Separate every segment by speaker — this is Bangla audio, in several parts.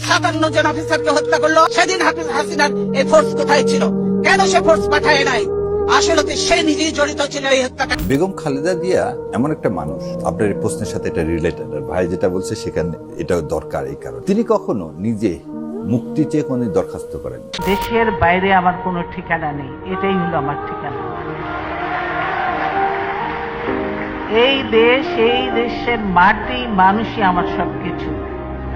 Speaker 1: 57 জন অফিসারকে হত্যা করলো, সেদিন হাসিনার এই ফোর্স কোথায় ছিল? কেন সে ফোর্স পাঠায় নাই? আসলে সে নিজেই জড়িত ছিল এই হত্যাকাণ্ডে।
Speaker 2: বেগম খালেদা জিয়া এমন একটা মানুষ, আপনার এই প্রশ্নের সাথে এটা রিলেটেড, ভাই যেটা বলছে সেখানে এটাও দরকার। এই কারণে তিনি কখনো নিজে মুক্তি চেয়ে কোনো দরখাস্ত করেন।
Speaker 3: দেশের বাইরে আমার কোনো ঠিকানা নেই, এটাই হলো আমার ঠিকানা। এই দেশ, এই দেশের মাটি, মানুষই আমার সবকিছু,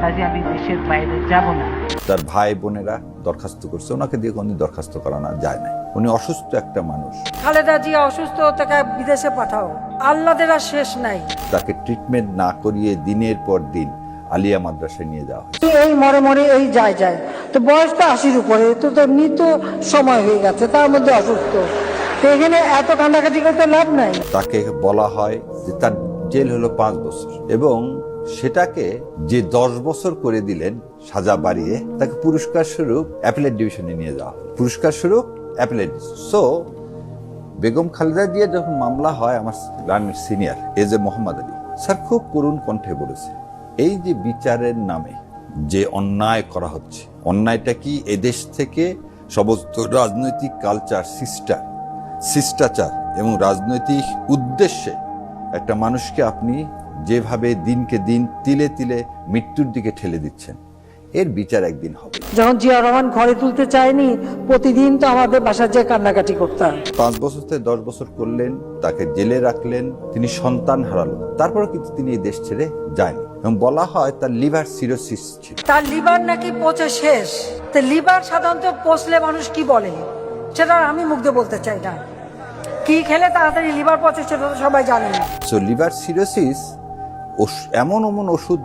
Speaker 3: কাজে আমি দেশের বাইরে যাব না।
Speaker 2: তার ভাই বোনেরা দরখাস্ত করছে, ওনাকে দিয়ে কোনো দরখাস্ত করানো যায় না। উনি অসুস্থ একটা মানুষ।
Speaker 4: খালেদা জিয়া অসুস্থ, তাকে বিদেশে পাঠাও, আল্লাহদের আর শেষ নাই।
Speaker 2: তাকে ট্রিটমেন্ট না করিয়ে দিনের পর দিন আলিয়া মাদ্রাসায় নিয়ে যাওয়া হয়।
Speaker 4: এই মরে মরে এই যায় তো বয়স তো 80-র উপরে, তো মৃত সময় হয়ে গেছে, তার মধ্যে অসুস্থ, তো এখানে এত কান্দাকাটি করতে লাভ নাই।
Speaker 2: তাকে বলা হয় যে তার জেল হলো 5 বছর, এবং সেটাকে যে 10 বছর করে দিলেন সাজা বাড়িয়ে, তাকে পুরস্কার স্বরূপ অ্যাপিলেট ডিভিশনে নিয়ে যাওয়া হয়। পুরস্কার স্বরূপ অ্যাপিলেট। সো বেগম খালেদা জিয়া যখন মামলা হয়, আমার গ্রামের সিনিয়র এজে মোহাম্মদ আলী স্যার খুব করুণ কণ্ঠে বলেছে, এই যে বিচারের নামে যে অন্যায় করা হচ্ছে, অন্যায়টা কি এদেশ থেকে সমস্ত রাজনৈতিক কালচার, শিষ্টাচার এবং রাজনৈতিক উদ্দেশ্যে একটা মানুষকে আপনি যেভাবে দিনকে দিন তিলে তিলে মৃত্যুর দিকে ঠেলে দিচ্ছেন, এর বিচার একদিন হবে।
Speaker 4: যখন জিয়া রহমান ঘরে তুলতে চায়নি, প্রতিদিন তো আমাদের বাসায় যে কান্নাকাটি করতাম।
Speaker 2: 5 বছর থেকে 10 বছর করলেন, তাকে জেলে রাখলেন, তিনি সন্তান হারালেন, তারপরে কিন্তু তিনি এই দেশ ছেড়ে যায়নি। এবং বলা হয় তার লিভার সিরোসিস ছিল।
Speaker 4: তার লিভার নাকি পচে শেষ। তো লিভার সাধারণত পচলে মানুষ কি বলে, সেটা আমি মুখ দিয়ে বলতে চাই না। কি খেলে তাড়াতাড়ি লিভার পচে সেটা তো সবাই জানে না।
Speaker 2: সো লিভার সিরোসিস এমন ওষুধ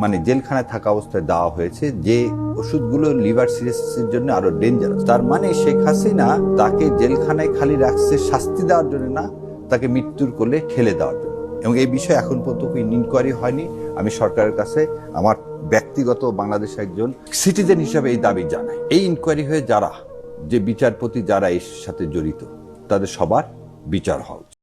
Speaker 2: মানে জেলখানায় থাকা অবস্থায় দেওয়া হয়েছে যে ওষুধগুলো লিভার সিরোসিসের জন্য আরো ডেঞ্জারাস। তার মানে শেখ হাসিনা তাকে জেলখানায় খালি রাখছে শাস্তি দেওয়ার জন্য না, তাকে মৃত্যুর কোলে ঠেলে দেওয়ার জন্য। এবং এই বিষয়ে এখন পর্যন্ত ইনকোয়ারি হয়নি। আমি সরকারের কাছে আমার ব্যক্তিগত বাংলাদেশের একজন সিটিজেন হিসাবে এই দাবি জানাই, এই ইনকোয়ারি হয়ে যারা, যে বিচারপতি যারা এর সাথে জড়িত, তাদের সবার বিচার হওয়া উচিত।